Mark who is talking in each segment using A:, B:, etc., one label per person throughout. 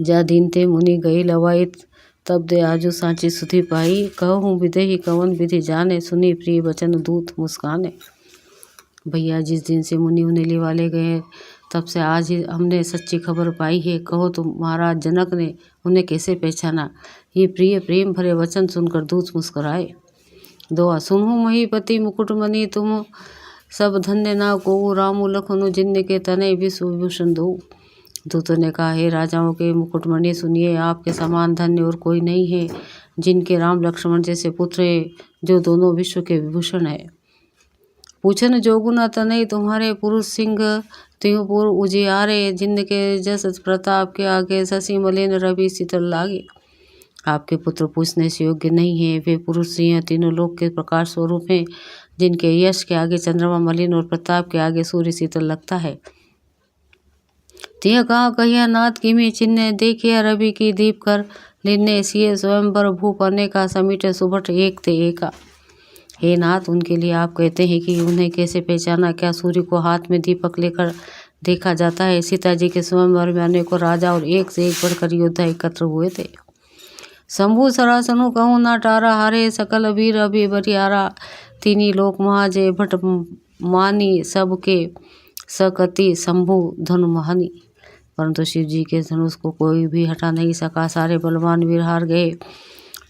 A: जा दिन ते मुनि गई लवाई तब दे आजू सांची सुधी पाई। कहूँ विदेही कवन विधि जाने सुनी प्रिय वचन दूत मुस्काने। भैया जिस दिन से मुनि उन्हें लिवाले गए तब से आज ही हमने सच्ची खबर पाई है। कहो तो महाराज जनक ने उन्हें कैसे पहचाना। ये प्रिय प्रेम भरे वचन सुनकर दूत मुस्कुराए। दोहा सुनहु महीपति मुकुटमणि तुम सब धन्य ना को रामु लखनु जिन्न के तनय विश्व विभूषण दो। दूतों ने कहा हे राजाओं के मुकुटमणि सुनिए, आपके समान धन्य और कोई नहीं है जिनके राम लक्ष्मण जैसे पुत्र है जो दोनों विश्व के विभूषण है। पूछन जोगुना तनय तुम्हारे पुरुष सिंह त्योपुर उजियारे जिनके जस प्रताप के आगे शशि मलिन रवि शीतल लागे। आपके पुत्र पूछने से योग्य नहीं है, वे पुरुष सिंह तीनों लोक के प्रकाश स्वरूप हैं जिनके यश के आगे चंद्रमा मलिन और प्रताप के आगे सूर्य शीतल लगता है। तिह कहा कहिया नाथ किमी चिन्ह देखिया रवि की दीप कर लिन्ने सिए स्वयंवर भूप अनेका समीटे सुभट एक ते एका। हे नाथ, उनके लिए आप कहते हैं कि उन्हें कैसे पहचाना। क्या सूर्य को हाथ में दीपक लेकर देखा जाता है। सीता जी के स्वयंवर में अनेकों राजा और एक से एक बढ़कर योद्धा एकत्र हुए थे। शंभु सरासनु कहूँ ना टारा हारे सकल वीर अभि बरियारा तीनी लोक महाजय भट मानी सबके सकति शंभु धनु महानी। परंतु शिव जी के धनुष को कोई भी हटा नहीं सका। सारे बलवान वीर हार गए।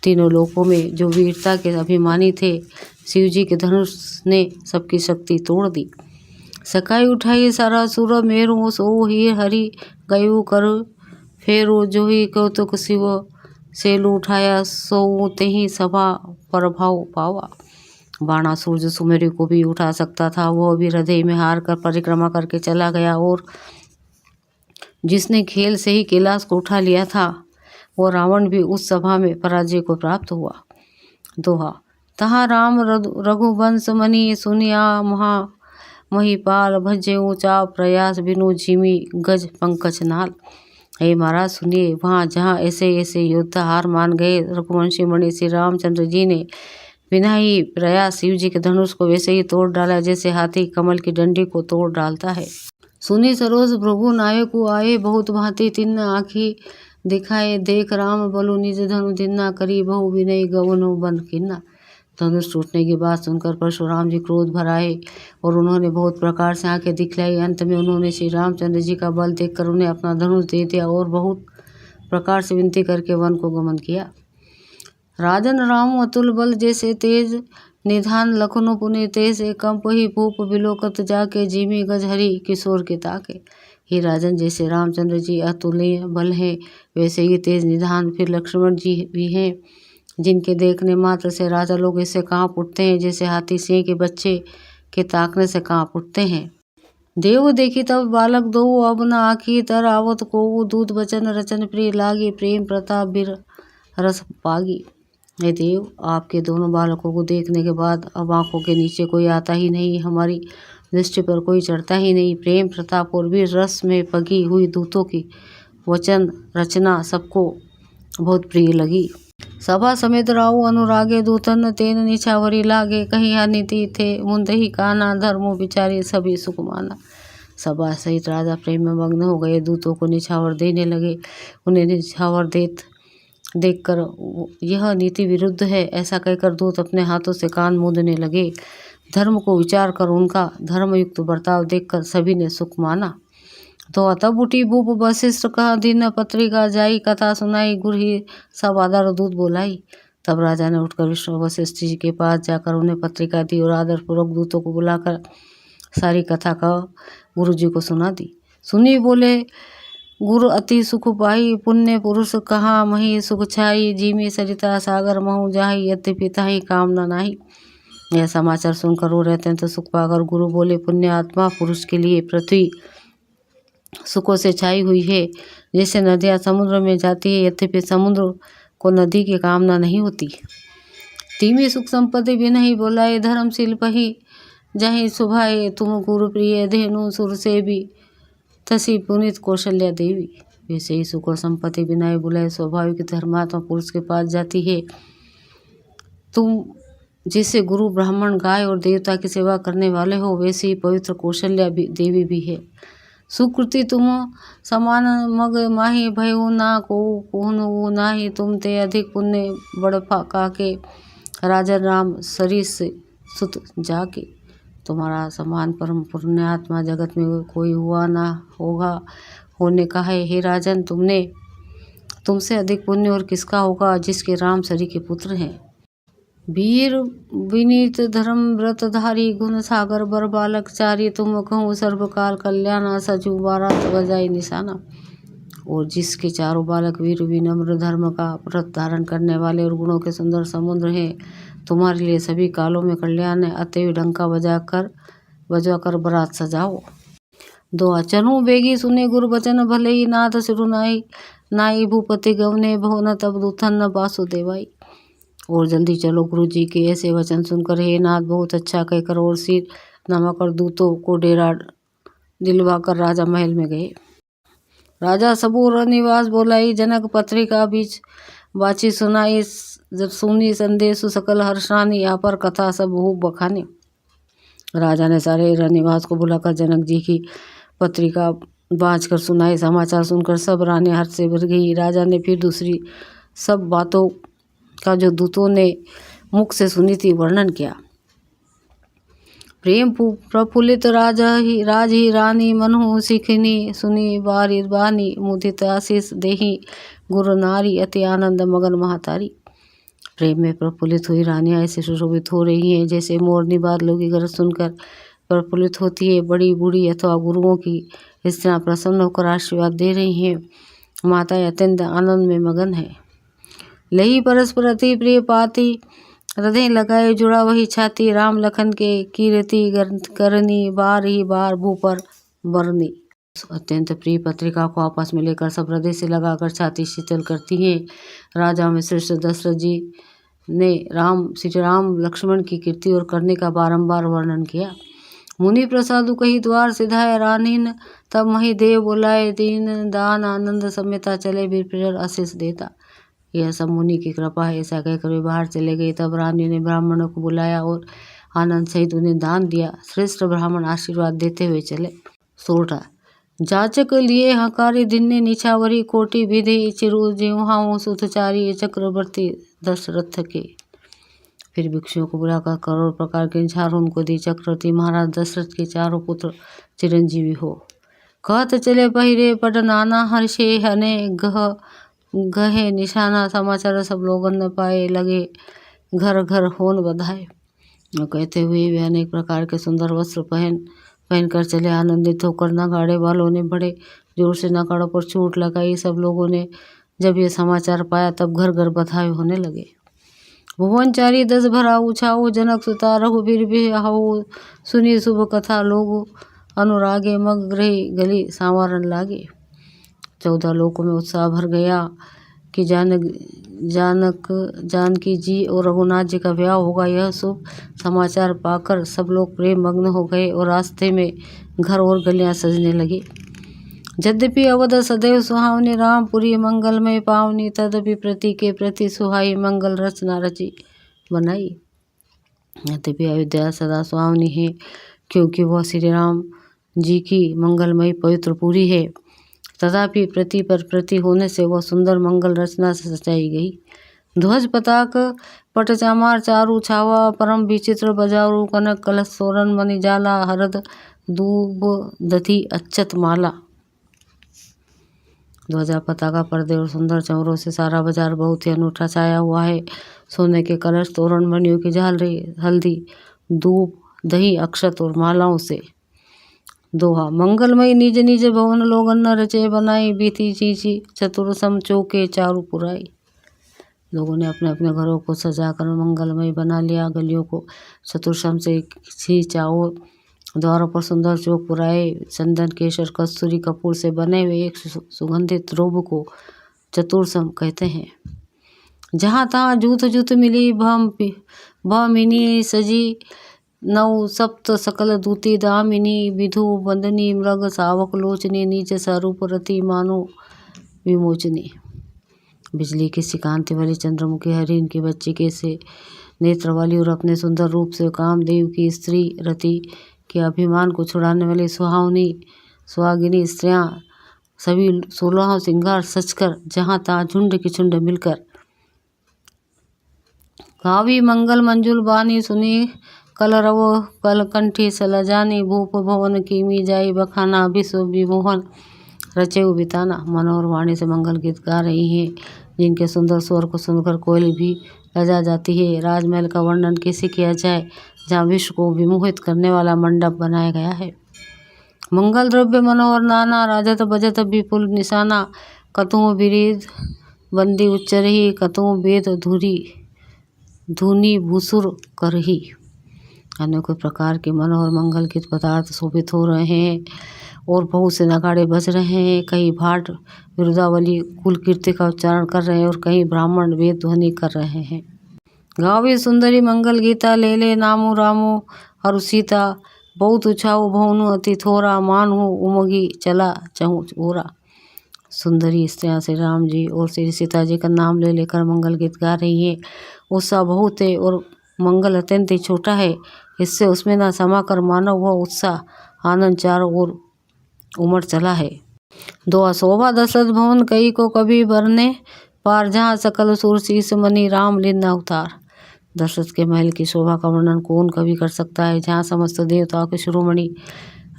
A: तीनों लोकों में जो वीरता के अभिमानी थे, शिव जी के धनुष ने सबकी शक्ति तोड़ दी। सकाई उठाई सारा सुर मेरु सो ही हरि गयु कर फेरु जो ही कौतुक शिव सेलु उठाया सो तेहि सभा प्रभाव पावा। बाणासुर जो सुमेरु को भी उठा सकता था, वह भी हृदय में हार कर परिक्रमा करके चला गया। और जिसने खेल से ही कैलाश को उठा लिया था, वो रावण भी उस सभा में पराजय को प्राप्त हुआ। दोहा तहाँ राम रघुवंश मणि सुनिया महा महिपाल भजे ऊंचा प्रयास बिनु झिमी गज पंकज नाल। हे महाराज सुनिए, वहाँ जहाँ ऐसे ऐसे योद्धा हार मान गए, रघुवंशी मणि श्री रामचंद्र जी ने बिना ही प्रयास शिव जी के धनुष को वैसे ही तोड़ डाला जैसे हाथी कमल की डंडी को तोड़ डालता है। सुनी सरोज प्रभु नायक आए बहुत भांति तिन्न आँखी दिखाए देख राम बलु निज धनु धिन्ना करी बहु विनय गवनु बन किन्ना। धनुष टूटने की बात सुनकर परशुराम जी क्रोध भर आए और उन्होंने बहुत प्रकार से आंखें दिखलाई। अंत में उन्होंने श्री रामचंद्र जी का बल देखकर उन्हें अपना धनुष दे दिया और बहुत प्रकार से विनती करके वन को गमन किया। राजन राम अतुल बल जैसे तेज निधान लखनऊ पुनि तैसे कंप ही भूप बिलोकत जाके जिमी गज हरि किशोर के ताके। हे राजन, जैसे रामचंद्र जी अतुलनीय बल हैं, वैसे ही तेज निधान फिर लक्ष्मण जी भी हैं, जिनके देखने मात्र से राजा लोग ऐसे कांप उठते हैं जैसे हाथी सिंह के बच्चे के ताकने से कांप उठते हैं। देव देखी तब बालक दो अब न आखी तर आवत को दूध बचन रचन प्रिय लागी प्रेम प्रताप बीर रस पागी। हे देव, आपके दोनों बालकों को देखने के बाद अब आंखों के नीचे कोई आता ही नहीं, हमारी दृष्टि पर कोई चढ़ता ही नहीं। प्रेम प्रताप और वीर रस में पगी हुई दूतों की वचन रचना सबको बहुत प्रिय लगी। सभा समेत राव अनुरागे दूतन तेन निछावरी लागे कहीं नीति थे मुंदही काना धर्मो विचारी सभी सुख माना। सभा सहित राजा प्रेम में मग्न हो गए, दूतों को निछावर देने लगे। उन्हें निछावर देखकर यह नीति विरुद्ध है ऐसा कहकर दूत अपने हाथों से कान मूंदने लगे। धर्म को विचार कर उनका धर्मयुक्त बर्ताव देखकर सभी ने सुख माना। तो तब उठी भूप वशिष्ठ कहा दिन पत्रिका जाई कथा सुनाई गुरही सब आदर दूत बोलाई। तब राजा ने उठकर विष्णु वशिष्ठ जी के पास जाकर उन्हें पत्रिका दी और आदर पूर्वक दूतों को बुलाकर सारी कथा का गुरु जी को सुना दी। सुनी बोले गुरु अति सुख पाई पुण्य पुरुष कहाँ मही सुख छाई जीमी सरिता सागर महु जाही यद्यपि ताही कामना नाही। यह समाचार सुनकर रो रहते हैं तो सुख पाकर गुरु बोले पुण्य आत्मा पुरुष के लिए पृथ्वी सुखों से छाई हुई है, जैसे नदियाँ समुद्र में जाती है यद्यपि समुद्र को नदी की कामना नहीं होती। तीमी सुख संपत्ति भी नहीं बोलाए धर्मशील पही जहीं सुभाए तुम गुरु प्रिय धेनु सुर से भी तसी पुनित कौशल्या देवी। वैसे ही सुख और संपत्ति बिना बुलाए स्वाभाविक धर्मात्मा पुरुष के पास जाती है। तुम जिससे गुरु ब्राह्मण गाय और देवता की सेवा करने वाले हो, वैसे ही पवित्र कौशल्या देवी भी है। सुकृति तुम समान मग माही भयो ना को कोहनु नाही तुम ते अधिक पुण्य बड़ काके राजन राम सरीस सुत जाके। तुम्हारा समान परम पुण्यात्मा जगत में कोई हुआ ना होगा, होने का है हे राजन तुमने, तुमसे अधिक पुण्य और किसका होगा जिसके राम सरी के पुत्र हैं। वीर विनीत धर्म व्रतधारी गुण सागर बर बालक चारी तुम कहूँ सर्वकाल कल्याण सजू बारात बजाई निशाना। और जिसके चारों बालक वीर विनम्र धर्म का व्रत धारण करने वाले और गुणों के सुंदर समुद्र हैं, तुम्हारे लिए सभी कालों में कल्याण है। अतएव डंका बजाकर बारात सजाओ। दुआ चलूँ बेगी सुने गुरु बचन भले ही नाथ सिरु नाई भूपति गवने भो न तब दूथन न वासुदेवाई। और जल्दी चलो गुरु जी के ऐसे वचन सुनकर हे नाथ बहुत अच्छा कहकर और सिर नमाकर दूतों को डेरा दिलवा कर राजा महल में गए। राजा सबूर निवास बोलाई जनक पत्रिका बीच बाची सुनाई सुनी संदेश सकल हर्षानी यहाँ पर कथा सब खूब बखानी। राजा ने सारे रनिवास को बुलाकर जनक जी की पत्रिका बाँच कर सुनाई। समाचार सुनकर सब रानी हर्ष से भर गई। राजा ने फिर दूसरी सब बातों का जो दूतों ने मुख से सुनी थी वर्णन किया। प्रेम प्रफुल्लित राज ही रानी मनहु सिखनी सुनी बारी बानी मुदित आशीष देही गुरु नारी अति आनंद मगन महातारी। प्रेम में प्रफुल्लित हुई रानियाँ ऐसे सुशोभित हो रही हैं जैसे मोरनी बादलों की गरज सुनकर प्रफुल्लित होती है। बड़ी बूढ़ी अथवा गुरुओं की स्त्रियाँ प्रसन्न होकर आशीर्वाद दे रही हैं। माताएं अत्यंत आनंद में मगन है। लही परस्पर अति प्रिय पाती हृदय लगाए जुड़ा वही छाती राम लखन के कीर्ति करनी बार ही बार भू पर बरनी। अत्यंत प्रिय पत्रिका को आपस में लेकर सब हृदय से लगाकर छाती शीतल करती हैं। राजा में श्रेष्ठ दशरथ जी ने श्री राम लक्ष्मण की कीर्ति और करने का बारंबार वर्णन किया। मुनि प्रसादु कही द्वार सिधाए रानीन तब मही देव बुलाए दीन दान आनंद समेता चले विप्र आशीष देता। यह सब मुनि की कृपा है ऐसा कहकर वे बाहर चले गए। तब रानी ने ब्राह्मणों को बुलाया और आनंद सहित उन्हें दान दिया। श्रेष्ठ ब्राह्मण आशीर्वाद देते हुए चले। 16 जाचक लिए हकारी दिन्ने निछावरी कोटि विधि चिरु जिह्वाओं सुतचारी चक्रवर्ती दशरथ के। फिर भिक्षुओं को बुलाकर करोड़ प्रकार के निछावर उनको दी। चक्रवर्ती महाराज दशरथ के चारों पुत्र चिरंजीवी हो। कहत चले पहिरे पट नाना हर्षे हने गहे निशाना समाचार सब लोगन न पाए लगे घर घर होन बधाए। और कहते हुए वे अनेक प्रकार के सुंदर वस्त्र पहनकर चले। आनंदित होकर नगाड़े वालों ने बड़े जोर से नगाड़ों पर चोट लगाई। सब लोगों ने जब ये समाचार पाया तब घर घर बधाई होने लगे। भुवनचारी 10 भरा उछाओ जनक सुता रघुबीर बिहाओ सुनी शुभ कथा लोग अनुरागे मग ग्रही गली संवारन लागे। 14 लोकों में उत्साह भर गया कि जानकी जी और रघुनाथ जी का ब्याह होगा। यह शुभ समाचार पाकर सब लोग प्रेम मग्न हो गए और रास्ते में घर और गलियां सजने लगी। यद्यपि अवध सदैव सुहावनी रामपुरी मंगलमय पावनी तदपि प्रति के प्रति सुहाई मंगल रचना रची बनाई। यद्यपि अयोध्या सदा सुहावनी है क्योंकि वह श्री राम जी की मंगलमय पवित्र पूरी है, तथापि प्रति पर प्रति होने से वह सुंदर मंगल रचना से सजाई गई। ध्वज पताक पट चामार चारु छावा परम विचित्र बजारू कनक कलश तोरण मणि जाला हरद दूब दधि अक्षत माला। ध्वजा पताका पर्दे और सुंदर चमरों से सारा बाजार बहुत ही अनूठा छाया हुआ है। सोने के कलश तोरण मणियों की झालरी हल्दी दूब दही अक्षत और मालाओं से। दोहा मंगलमय निज निज भवन लोगन न रचे बनाई बीती चीची चतुर सम चौके चारू पुराई। लोगों ने अपने अपने घरों को सजाकर मंगलमय बना लिया। गलियों को चतुर्सम से खींचाओ, द्वारों पर सुंदर चौक पुराए। चंदन केसर कस्तूरी कपूर से बने हुए एक सुगंधित रोब को चतुर्सम कहते हैं। जहाँ तहाँ जूथ जूथ मिली भमिनी सजी नौ सप्त सकल दूती दामिनी विधु बंदनी मृग सावक लोचनी नीच स्वरूप रति मानो विमोचनी। बिजली की सी कांति वाली चंद्रमुखी हरिण की बच्ची के से नेत्र वाली और अपने सुंदर रूप से कामदेव की स्त्री रति के अभिमान को छुड़ाने वाली सुहावनी सुहागिनी स्त्रियां सभी 16 श्रृंगार सजकर जहाँ तहाँ झुंड की झुंड मिलकर गावी मंगल मंजुल बानी सुनी कल रवो कल कंठी सलजानी भूप भवन कीमी जाई बखाना विश्व विमोहन रचे बिताना। मनोहर वाणी से मंगल गीत गा रही हैं जिनके सुंदर स्वर को सुनकर कोयल भी लजा जाती है। राजमहल का वर्णन कैसे किया जाए जहाँ विश्व को विमोहित करने वाला मंडप बनाया गया है। मंगल द्रव्य मनोहर नाना राजत बजत विपुल निशाना कतु बिरीद बंदी उच्चरही कतु वेद धुरी धुनी भूसुर करही। अनेकों प्रकार के मनोहर मंगल गीत पदार्थ शोभित हो रहे हैं और बहुत से नगाड़े बज रहे हैं। कई भाट विरुदावली कुल कीर्ति का उच्चारण कर रहे हैं और कई ब्राह्मण वेद ध्वनि कर रहे हैं। गावी सुंदरी मंगल गीता ले ले नामू रामू हरु सीता बहुत उछाऊ भवनु अति थोरा मानहु उमगी चला चहु ओरा। सुंदरी स्त्रियां श्री राम जी और श्री सीता जी का नाम ले लेकर मंगल गीत गा रही हैं। उत्साह बहुत है और मंगल अत्यंत ही छोटा है, इससे उसमें न समाकर मानव वह उत्साह आनंद चारों ओर उमड़ चला है। दो शोभा दशरथ भवन कई को कभी बरने पार जहाँ सकल सुर शीस मनी राम लीना उतार। दशरथ के महल की शोभा का वर्णन कौन कभी कर सकता है जहाँ समस्त देवताओं के शिरोमणि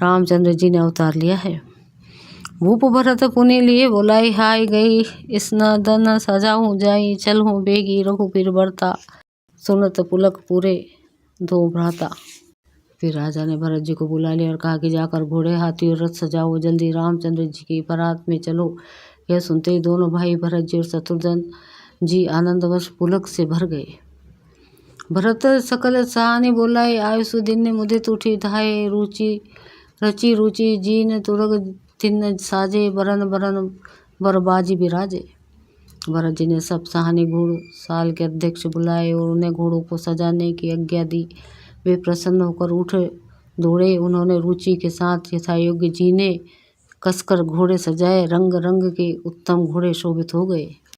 A: रामचंद्र जी ने अवतार लिया है। भूप भरत पुनि लिए बोलाई हाय गई स्नदन सजाऊँ जाई चलहूँ बेगी रघुपीर बरता सुनत पुलक पूरे दो भ्राता। फिर राजा ने भरत जी को बुला लिया और कहा कि जाकर घोड़े हाथी और रथ सजाओ, जल्दी रामचंद्र जी की बारात में चलो। यह सुनते ही दोनों भाई भरत जी और शत्रुघ्न जी आनंदवश पुलक से भर गए। भरत सकल सहानी बोलाए आयुष दिन मुदित उठी धाये रुचि रुचि जीन तुरग तिन साजे बरन बरन बरबाजी बिराजे। भरत जी ने सब सहानी घोड़ साल के अध्यक्ष बुलाए और उन्हें घोड़ों को सजाने की आज्ञा दी। वे प्रसन्न होकर उठ दौड़े। उन्होंने रुचि के साथ यथायोग्य जीने कसकर घोड़े सजाए। रंग रंग के उत्तम घोड़े शोभित हो गए।